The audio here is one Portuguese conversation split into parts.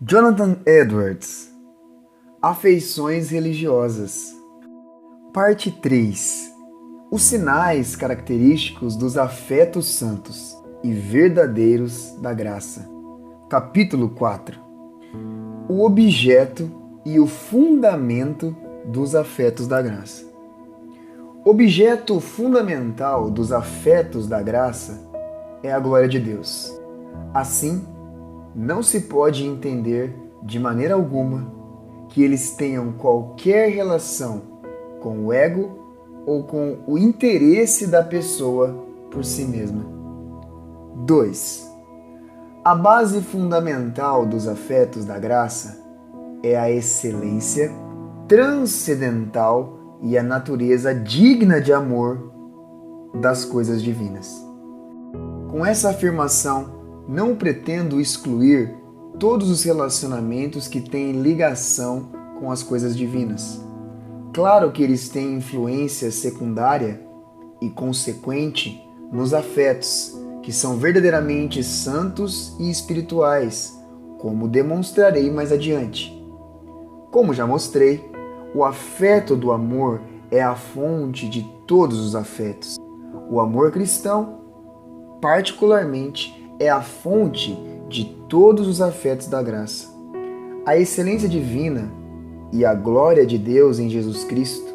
Jonathan Edwards, Afeições religiosas. Parte 3. Os sinais característicos dos afetos santos e verdadeiros da graça. Capítulo 4. O objeto e o fundamento dos afetos da graça. Objeto fundamental dos afetos da graça é a glória de Deus. Assim, não se pode entender de maneira alguma que eles tenham qualquer relação com o ego ou com o interesse da pessoa por si mesma. 2. A base fundamental dos afetos da graça é a excelência transcendental e a natureza digna de amor das coisas divinas. Com essa afirmação, não pretendo excluir todos os relacionamentos que têm ligação com as coisas divinas. Claro que eles têm influência secundária e consequente nos afetos, que são verdadeiramente santos e espirituais, como demonstrarei mais adiante. Como já mostrei, o afeto do amor é a fonte de todos os afetos. O amor cristão, particularmente, é a fonte de todos os afetos da graça. A excelência divina e a glória de Deus em Jesus Cristo,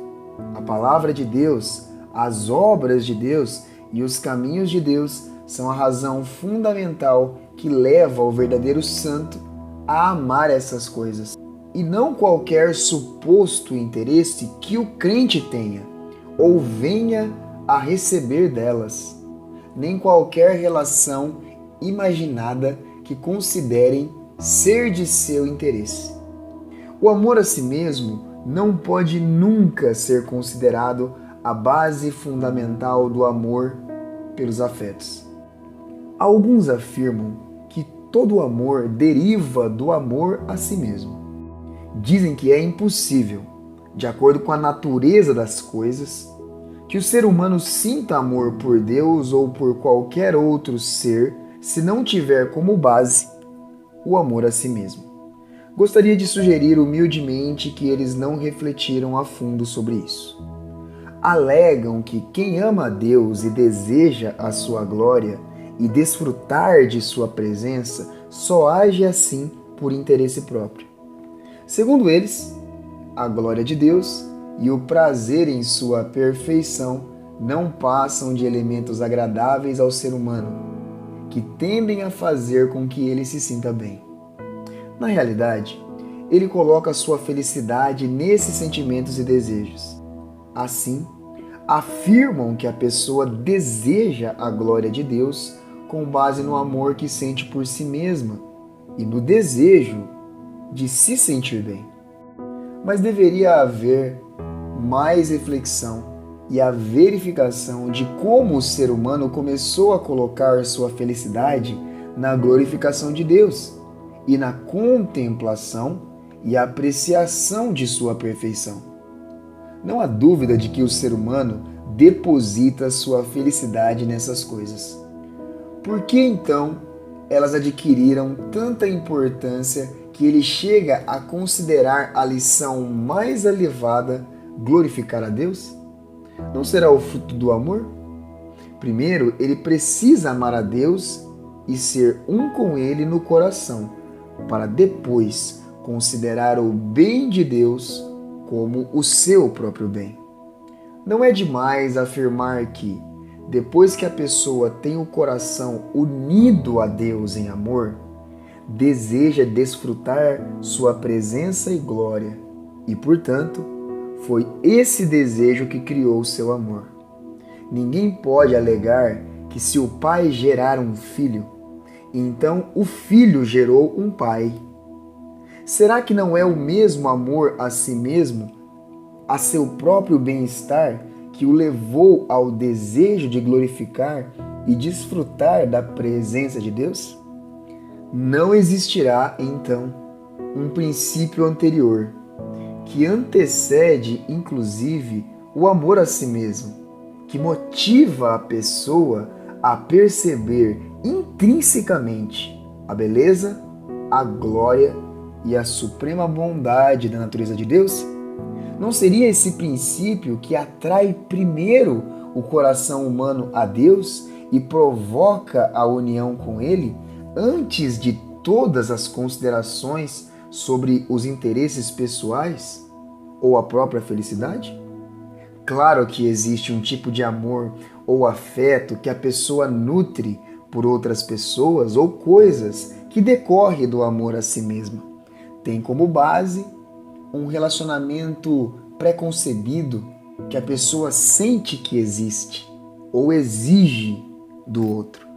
a palavra de Deus, as obras de Deus e os caminhos de Deus são a razão fundamental que leva o verdadeiro santo a amar essas coisas, e não qualquer suposto interesse que o crente tenha ou venha a receber delas, nem qualquer relação imaginada que considerem ser de seu interesse. O amor a si mesmo não pode nunca ser considerado a base fundamental do amor pelos afetos. Alguns afirmam que todo amor deriva do amor a si mesmo. Dizem que é impossível, de acordo com a natureza das coisas, que o ser humano sinta amor por Deus ou por qualquer outro ser se não tiver como base o amor a si mesmo. Gostaria de sugerir humildemente que eles não refletiram a fundo sobre isso. Alegam que quem ama a Deus e deseja a sua glória e desfrutar de sua presença só age assim por interesse próprio. Segundo eles, a glória de Deus e o prazer em sua perfeição não passam de elementos agradáveis ao ser humano, que tendem a fazer com que ele se sinta bem. Na realidade, ele coloca sua felicidade nesses sentimentos e desejos. Assim, afirmam que a pessoa deseja a glória de Deus com base no amor que sente por si mesma e no desejo de se sentir bem. Mas deveria haver mais reflexão e a verificação de como o ser humano começou a colocar sua felicidade na glorificação de Deus e na contemplação e apreciação de sua perfeição. Não há dúvida de que o ser humano deposita sua felicidade nessas coisas. Por que então elas adquiriram tanta importância que ele chega a considerar a lição mais elevada glorificar a Deus? Não será o fruto do amor? Primeiro, ele precisa amar a Deus e ser um com Ele no coração, para depois considerar o bem de Deus como o seu próprio bem. Não é demais afirmar que, depois que a pessoa tem o coração unido a Deus em amor, deseja desfrutar sua presença e glória, e, portanto, foi esse desejo que criou o seu amor. Ninguém pode alegar que se o pai gerar um filho, então o filho gerou um pai. Será que não é o mesmo amor a si mesmo, a seu próprio bem-estar, que o levou ao desejo de glorificar e desfrutar da presença de Deus? Não existirá, então, um princípio anterior, que antecede, inclusive, o amor a si mesmo, que motiva a pessoa a perceber intrinsecamente a beleza, a glória e a suprema bondade da natureza de Deus? Não seria esse princípio que atrai primeiro o coração humano a Deus e provoca a união com Ele antes de todas as considerações sobre os interesses pessoais ou a própria felicidade? Claro que existe um tipo de amor ou afeto que a pessoa nutre por outras pessoas ou coisas que decorre do amor a si mesma. Tem como base um relacionamento preconcebido que a pessoa sente que existe ou exige do outro.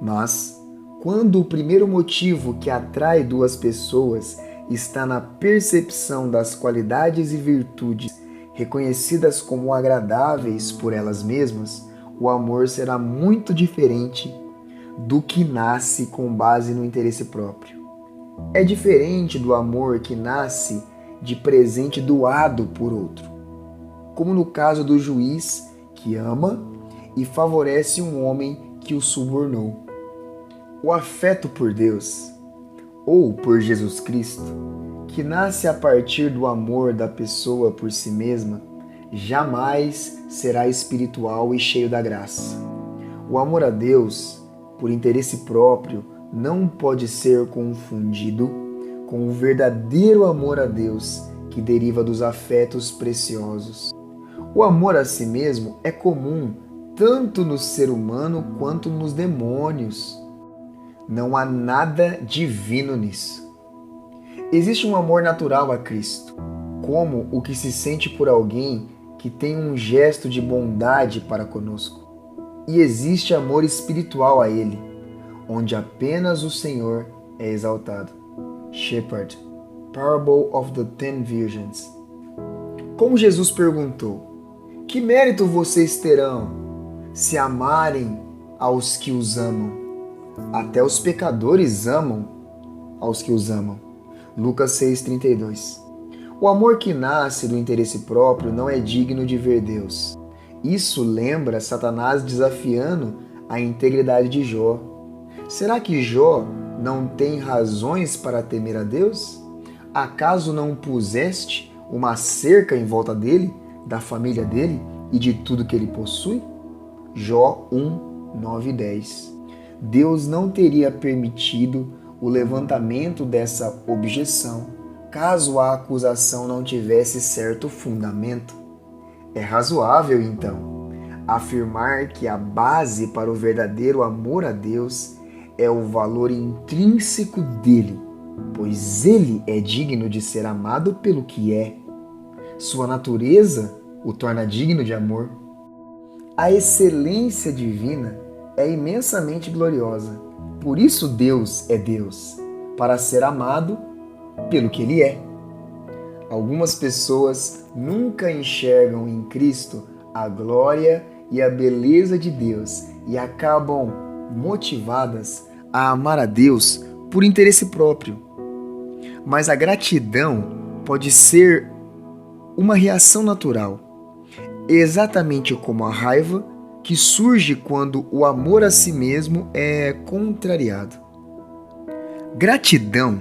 Mas, quando o primeiro motivo que atrai duas pessoas está na percepção das qualidades e virtudes reconhecidas como agradáveis por elas mesmas, o amor será muito diferente do que nasce com base no interesse próprio. É diferente do amor que nasce de presente doado por outro, como no caso do juiz que ama e favorece um homem que o subornou. O afeto por Deus, ou por Jesus Cristo, que nasce a partir do amor da pessoa por si mesma, jamais será espiritual e cheio da graça. O amor a Deus, por interesse próprio, não pode ser confundido com o verdadeiro amor a Deus que deriva dos afetos preciosos. O amor a si mesmo é comum tanto no ser humano quanto nos demônios. Não há nada divino nisso. Existe um amor natural a Cristo, como o que se sente por alguém que tem um gesto de bondade para conosco. E existe amor espiritual a Ele, onde apenas o Senhor é exaltado. Shepard, Parable of the Ten Virgins. Como Jesus perguntou: que mérito vocês terão se amarem aos que os amam? Até os pecadores amam aos que os amam. Lucas 6,32. O amor que nasce do interesse próprio não é digno de ver Deus. Isso lembra Satanás desafiando a integridade de Jó. Será que Jó não tem razões para temer a Deus? Acaso não puseste uma cerca em volta dele, da família dele e de tudo que ele possui? Jó 1, 9 e 10. Deus não teria permitido o levantamento dessa objeção caso a acusação não tivesse certo fundamento. É razoável, então, afirmar que a base para o verdadeiro amor a Deus é o valor intrínseco dele, pois ele é digno de ser amado pelo que é. Sua natureza o torna digno de amor. A excelência divina é imensamente gloriosa. Por isso Deus é Deus, para ser amado pelo que Ele é. Algumas pessoas nunca enxergam em Cristo a glória e a beleza de Deus e acabam motivadas a amar a Deus por interesse próprio. Mas a gratidão pode ser uma reação natural, exatamente como a raiva que surge quando o amor a si mesmo é contrariado. Gratidão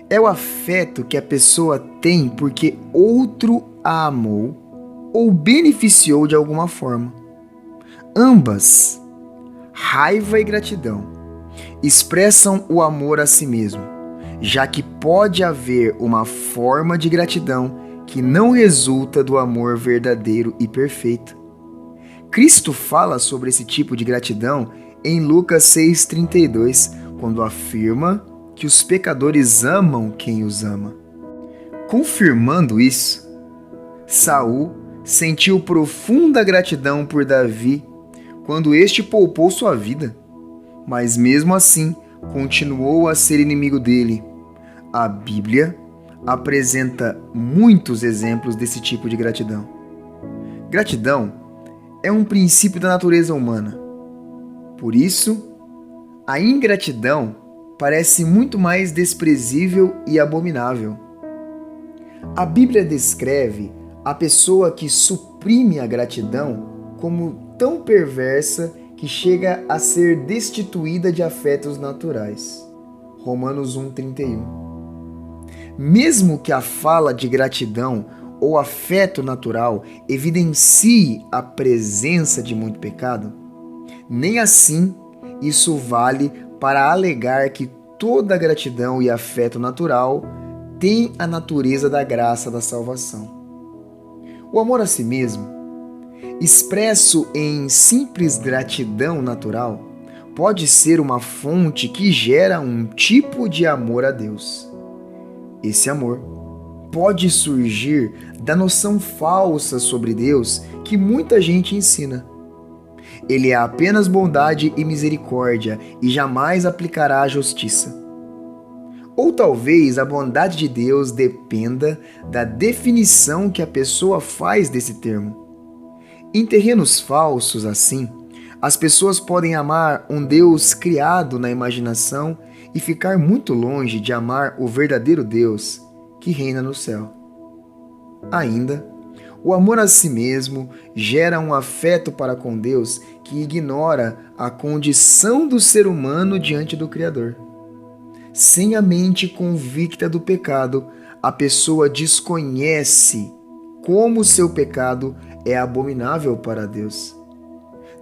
é o afeto que a pessoa tem porque outro a amou ou beneficiou de alguma forma. Ambas, raiva e gratidão, expressam o amor a si mesmo, já que pode haver uma forma de gratidão que não resulta do amor verdadeiro e perfeito. Cristo fala sobre esse tipo de gratidão em Lucas 6,32, quando afirma que os pecadores amam quem os ama. Confirmando isso, Saul sentiu profunda gratidão por Davi quando este poupou sua vida, mas mesmo assim continuou a ser inimigo dele. A Bíblia apresenta muitos exemplos desse tipo de gratidão. Gratidão é um princípio da natureza humana. Por isso, a ingratidão parece muito mais desprezível e abominável. A Bíblia descreve a pessoa que suprime a gratidão como tão perversa que chega a ser destituída de afetos naturais. Romanos 1,31. Mesmo que a fala de gratidão ou afeto natural evidencie a presença de muito pecado, nem assim isso vale para alegar que toda gratidão e afeto natural tem a natureza da graça da salvação. O amor a si mesmo, expresso em simples gratidão natural, pode ser uma fonte que gera um tipo de amor a Deus. Esse amor pode surgir da noção falsa sobre Deus que muita gente ensina. Ele é apenas bondade e misericórdia e jamais aplicará a justiça. Ou talvez a bondade de Deus dependa da definição que a pessoa faz desse termo. Em terrenos falsos assim, as pessoas podem amar um Deus criado na imaginação e ficar muito longe de amar o verdadeiro Deus que reina no céu. Ainda, o amor a si mesmo gera um afeto para com Deus que ignora a condição do ser humano diante do Criador. Sem a mente convicta do pecado, a pessoa desconhece como seu pecado é abominável para Deus.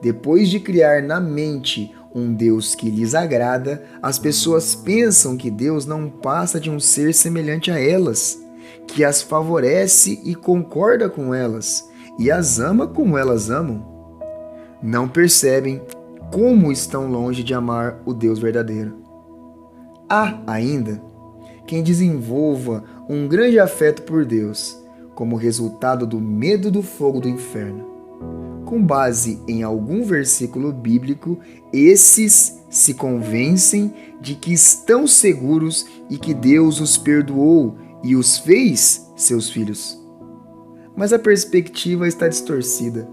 Depois de criar na mente um Deus que lhes agrada, as pessoas pensam que Deus não passa de um ser semelhante a elas, que as favorece e concorda com elas, e as ama como elas amam. Não percebem como estão longe de amar o Deus verdadeiro. Há ainda quem desenvolva um grande afeto por Deus, como resultado do medo do fogo do inferno. Com base em algum versículo bíblico, esses se convencem de que estão seguros e que Deus os perdoou e os fez seus filhos. Mas a perspectiva está distorcida,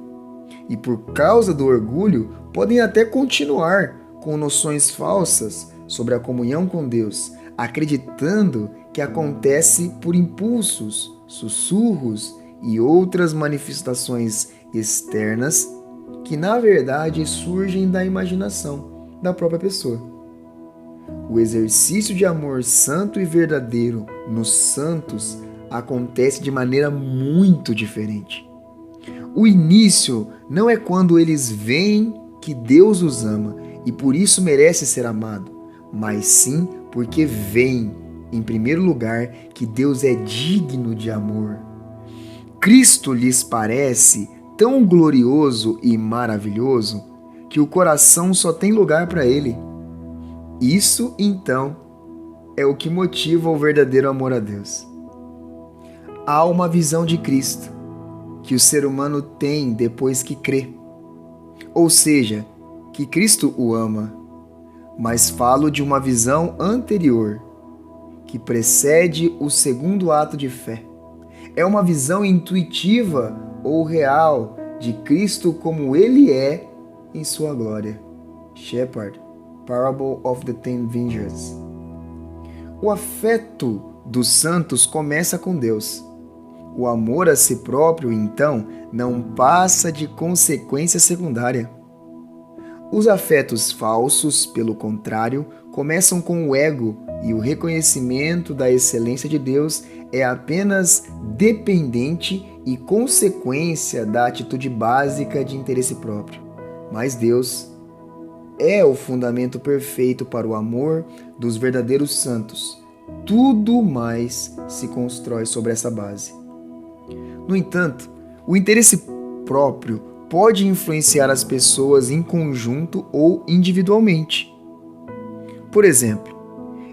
e por causa do orgulho podem até continuar com noções falsas sobre a comunhão com Deus, acreditando que acontece por impulsos, sussurros e outras manifestações externas que na verdade surgem da imaginação da própria pessoa. O exercício de amor santo e verdadeiro nos santos acontece de maneira muito diferente. O início não é quando eles veem que Deus os ama e por isso merece ser amado, mas sim porque veem, em primeiro lugar, que Deus é digno de amor. Cristo lhes parece tão glorioso e maravilhoso que o coração só tem lugar para ele. Isso, então, é o que motiva o verdadeiro amor a Deus. Há uma visão de Cristo que o ser humano tem depois que crê. Ou seja, que Cristo o ama, mas falo de uma visão anterior, que precede o segundo ato de fé. É uma visão intuitiva ou real de Cristo como Ele é em sua glória. Shepard, Parable of the Ten Vineyards. O afeto dos santos começa com Deus. O amor a si próprio, então, não passa de consequência secundária. Os afetos falsos, pelo contrário, começam com o ego e o reconhecimento da excelência de Deus é apenas dependente e consequência da atitude básica de interesse próprio. Mas Deus é o fundamento perfeito para o amor dos verdadeiros santos. Tudo mais se constrói sobre essa base. No entanto, o interesse próprio pode influenciar as pessoas em conjunto ou individualmente. Por exemplo,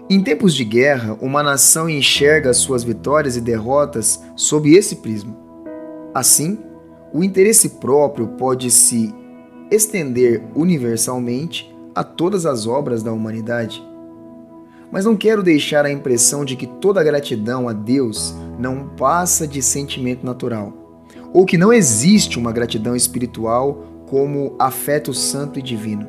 em tempos de guerra, uma nação enxerga suas vitórias e derrotas sob esse prisma. Assim, o interesse próprio pode se estender universalmente a todas as obras da humanidade. Mas não quero deixar a impressão de que toda gratidão a Deus não passa de sentimento natural, ou que não existe uma gratidão espiritual como afeto santo e divino.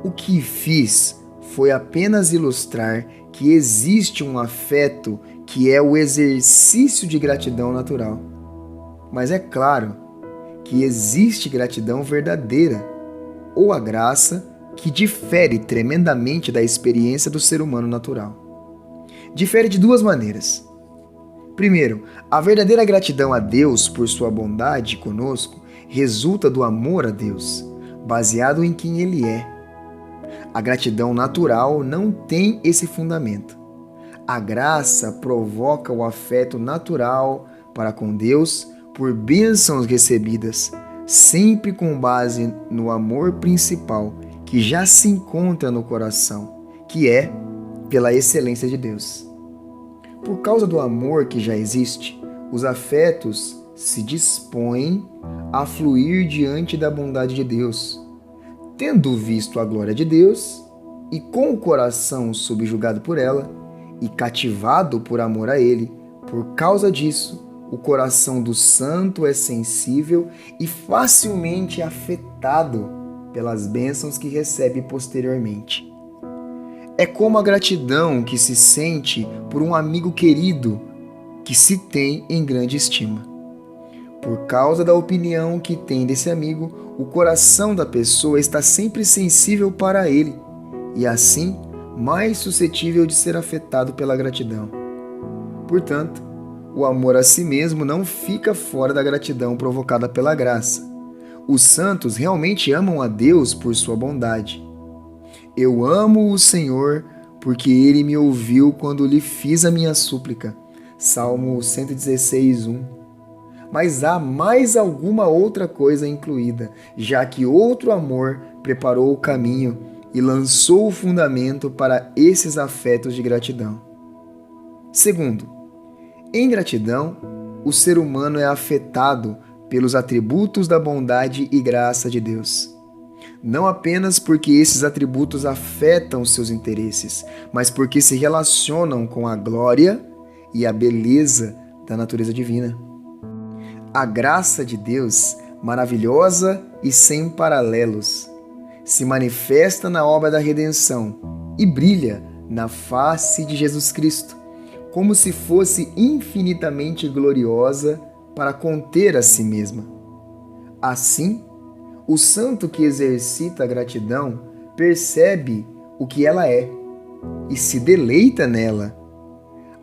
O que fiz foi apenas ilustrar que existe um afeto que é o exercício de gratidão natural. Mas é claro que existe gratidão verdadeira, ou a graça que difere tremendamente da experiência do ser humano natural. difere de duas maneiras. Primeiro, a verdadeira gratidão a Deus por sua bondade conosco resulta do amor a Deus, baseado em quem Ele é. A gratidão natural não tem esse fundamento. A graça provoca o afeto natural para com Deus por bênçãos recebidas, sempre com base no amor principal que já se encontra no coração, que é pela excelência de Deus. Por causa do amor que já existe, os afetos se dispõem a fluir diante da bondade de Deus. Tendo visto a glória de Deus e com o coração subjugado por ela e cativado por amor a Ele, por causa disso, o coração do santo é sensível e facilmente afetado pelas bênçãos que recebe posteriormente. É como a gratidão que se sente por um amigo querido que se tem em grande estima. Por causa da opinião que tem desse amigo, o coração da pessoa está sempre sensível para ele e, assim, mais suscetível de ser afetado pela gratidão. Portanto, o amor a si mesmo não fica fora da gratidão provocada pela graça. Os santos realmente amam a Deus por sua bondade. Eu amo o Senhor porque Ele me ouviu quando lhe fiz a minha súplica. Salmo 116, 1. Mas há mais alguma outra coisa incluída, já que outro amor preparou o caminho e lançou o fundamento para esses afetos de gratidão. Segundo, em gratidão, o ser humano é afetado pelos atributos da bondade e graça de Deus. Não apenas porque esses atributos afetam seus interesses, mas porque se relacionam com a glória e a beleza da natureza divina. A graça de Deus, maravilhosa e sem paralelos, se manifesta na obra da redenção e brilha na face de Jesus Cristo, como se fosse infinitamente gloriosa para conter a si mesma. Assim, o santo que exercita a gratidão percebe o que ela é e se deleita nela.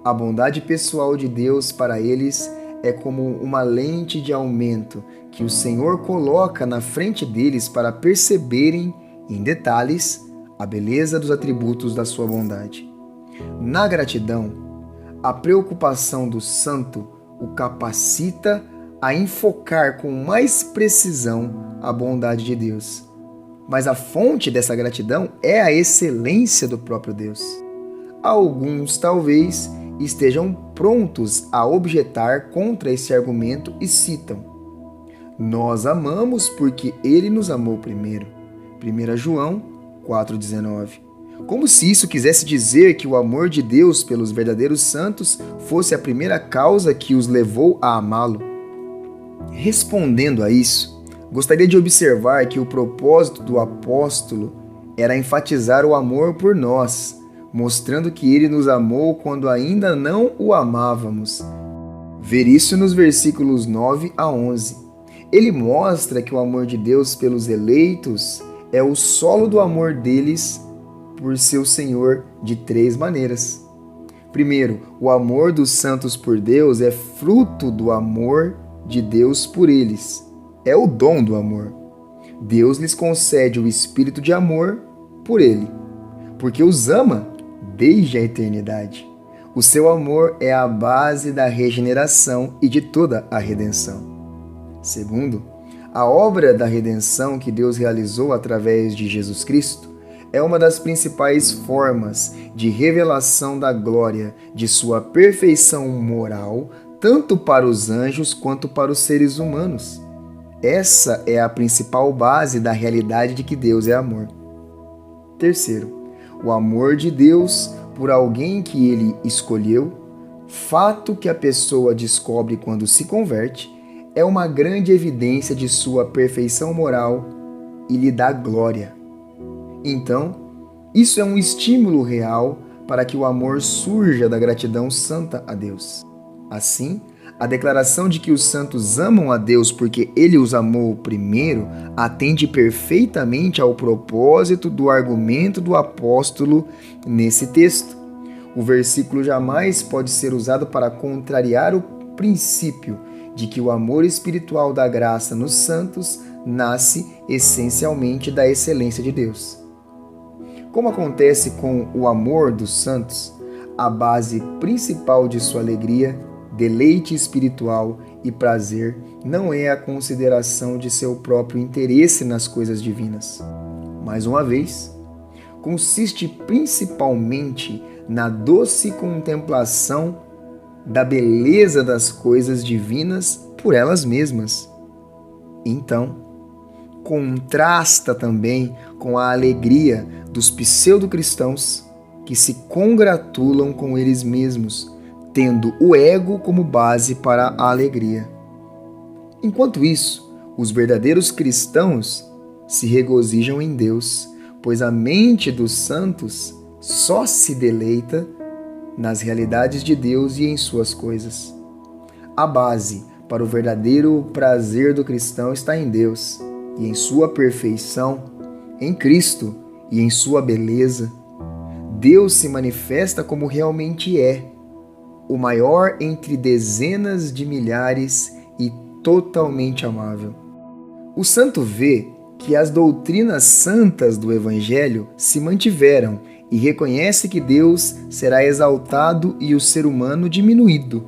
A bondade pessoal de Deus para eles é como uma lente de aumento que o Senhor coloca na frente deles para perceberem, em detalhes, a beleza dos atributos da sua bondade. Na gratidão, a preocupação do santo o capacita a enfocar com mais precisão a bondade de Deus. Mas a fonte dessa gratidão é a excelência do próprio Deus. Alguns, talvez, estejam prontos a objetar contra esse argumento e citam: nós amamos porque Ele nos amou primeiro. 1 João 4,19. Como se isso quisesse dizer que o amor de Deus pelos verdadeiros santos fosse a primeira causa que os levou a amá-lo. Respondendo a isso, gostaria de observar que o propósito do apóstolo era enfatizar o amor por nós, mostrando que ele nos amou quando ainda não o amávamos. Ver isso nos versículos 9 a 11. Ele mostra que o amor de Deus pelos eleitos é o solo do amor deles por seu Senhor de três maneiras. Primeiro, o amor dos santos por Deus é fruto do amor de Deus por eles. É o dom do amor. Deus lhes concede o espírito de amor por ele, porque os ama desde a eternidade. O seu amor é a base da regeneração e de toda a redenção. Segundo, a obra da redenção que Deus realizou através de Jesus Cristo é uma das principais formas de revelação da glória de sua perfeição moral, tanto para os anjos quanto para os seres humanos. Essa é a principal base da realidade de que Deus é amor. Terceiro, o amor de Deus por alguém que ele escolheu, fato que a pessoa descobre quando se converte, é uma grande evidência de sua perfeição moral e lhe dá glória. Então, isso é um estímulo real para que o amor surja da gratidão santa a Deus. Assim, a declaração de que os santos amam a Deus porque Ele os amou primeiro atende perfeitamente ao propósito do argumento do apóstolo nesse texto. O versículo jamais pode ser usado para contrariar o princípio de que o amor espiritual da graça nos santos nasce essencialmente da excelência de Deus. Como acontece com o amor dos santos, a base principal de sua alegria, deleite espiritual e prazer não é a consideração de seu próprio interesse nas coisas divinas. Mais uma vez, consiste principalmente na doce contemplação da beleza das coisas divinas por elas mesmas. Então, contrasta também com a alegria dos pseudo-cristãos que se congratulam com eles mesmos, tendo o ego como base para a alegria. Enquanto isso, os verdadeiros cristãos se regozijam em Deus, pois a mente dos santos só se deleita nas realidades de Deus e em suas coisas. A base para o verdadeiro prazer do cristão está em Deus e em sua perfeição, em Cristo e em sua beleza. Deus se manifesta como realmente é, o maior entre dezenas de milhares e totalmente amável. O santo vê que as doutrinas santas do Evangelho se mantiveram e reconhece que Deus será exaltado e o ser humano diminuído.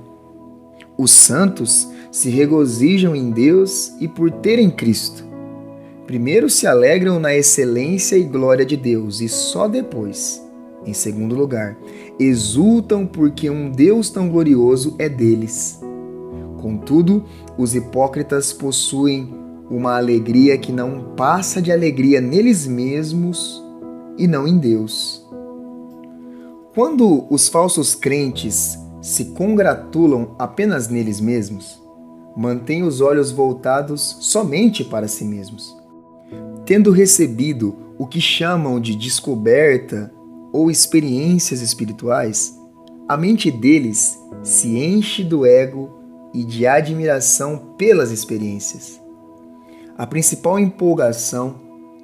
Os santos se regozijam em Deus e por terem Cristo. Primeiro se alegram na excelência e glória de Deus e só depois, em segundo lugar, exultam porque um Deus tão glorioso é deles. Contudo, os hipócritas possuem uma alegria que não passa de alegria neles mesmos e não em Deus. Quando os falsos crentes se congratulam apenas neles mesmos, mantêm os olhos voltados somente para si mesmos. Tendo recebido o que chamam de descoberta ou experiências espirituais, a mente deles se enche do ego e de admiração pelas experiências. A principal empolgação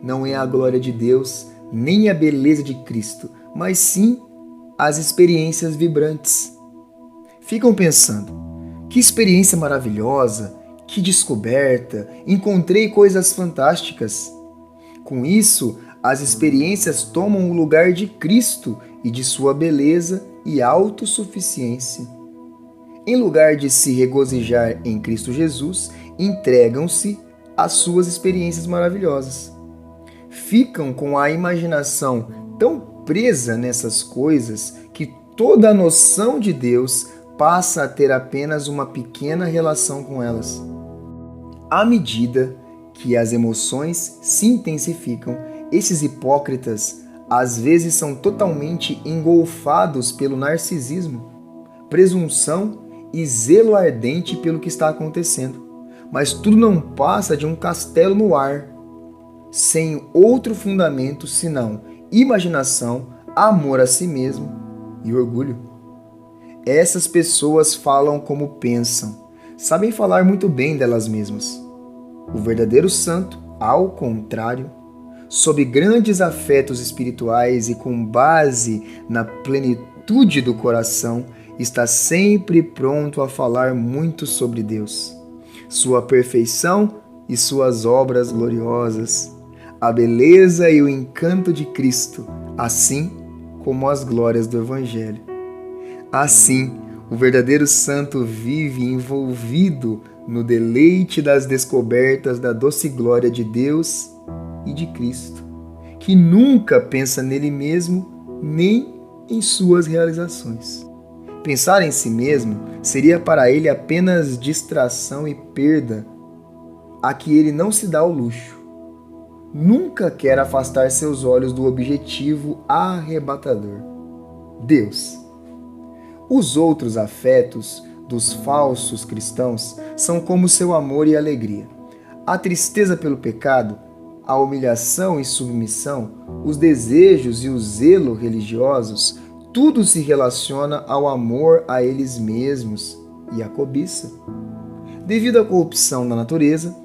não é a glória de Deus nem a beleza de Cristo, mas sim as experiências vibrantes. Ficam pensando, que experiência maravilhosa, que descoberta, encontrei coisas fantásticas. Com isso, as experiências tomam o lugar de Cristo e de sua beleza e autossuficiência. Em lugar de se regozijar em Cristo Jesus, entregam-se às suas experiências maravilhosas. Ficam com a imaginação tão presa nessas coisas que toda a noção de Deus passa a ter apenas uma pequena relação com elas. À medida que as emoções se intensificam, esses hipócritas às vezes são totalmente engolfados pelo narcisismo, presunção e zelo ardente pelo que está acontecendo. Mas tudo não passa de um castelo no ar, sem outro fundamento senão imaginação, amor a si mesmo e orgulho. Essas pessoas falam como pensam, sabem falar muito bem delas mesmas. O verdadeiro santo, ao contrário, sob grandes afetos espirituais e com base na plenitude do coração, está sempre pronto a falar muito sobre Deus, sua perfeição e suas obras gloriosas, a beleza e o encanto de Cristo, assim como as glórias do Evangelho. Assim, o verdadeiro santo vive envolvido no deleite das descobertas da doce glória de Deus e de Cristo, que nunca pensa nele mesmo nem em suas realizações. Pensar em si mesmo seria para ele apenas distração e perda, a que ele não se dá ao luxo. Nunca quer afastar seus olhos do objetivo arrebatador: Deus. Os outros afetos dos falsos cristãos são como seu amor e alegria. A tristeza pelo pecado, a humilhação e submissão, os desejos e o zelo religiosos, tudo se relaciona ao amor a eles mesmos e à cobiça. Devido à corrupção da natureza,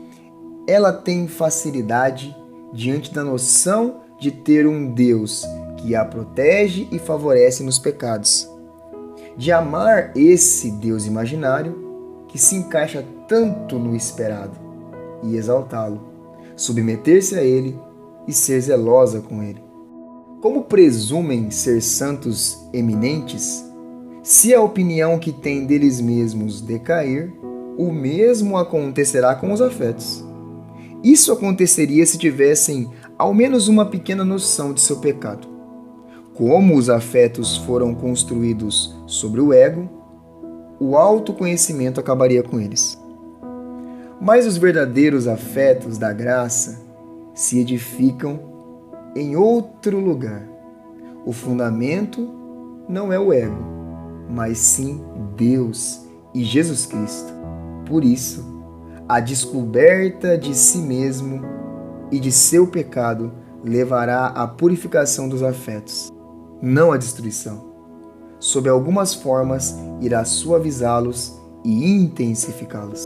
ela tem facilidade diante da noção de ter um Deus que a protege e favorece nos pecados, de amar esse Deus imaginário que se encaixa tanto no esperado e exaltá-lo, submeter-se a ele e ser zelosa com ele. Como presumem ser santos eminentes, se a opinião que têm deles mesmos decair, o mesmo acontecerá com os afetos. Isso aconteceria se tivessem ao menos uma pequena noção de seu pecado. Como os afetos foram construídos sobre o ego, o autoconhecimento acabaria com eles. Mas os verdadeiros afetos da graça se edificam em outro lugar. O fundamento não é o ego, mas sim Deus e Jesus Cristo. Por isso, a descoberta de si mesmo e de seu pecado levará à purificação dos afetos, não à destruição. Sob algumas formas, irá suavizá-los e intensificá-los.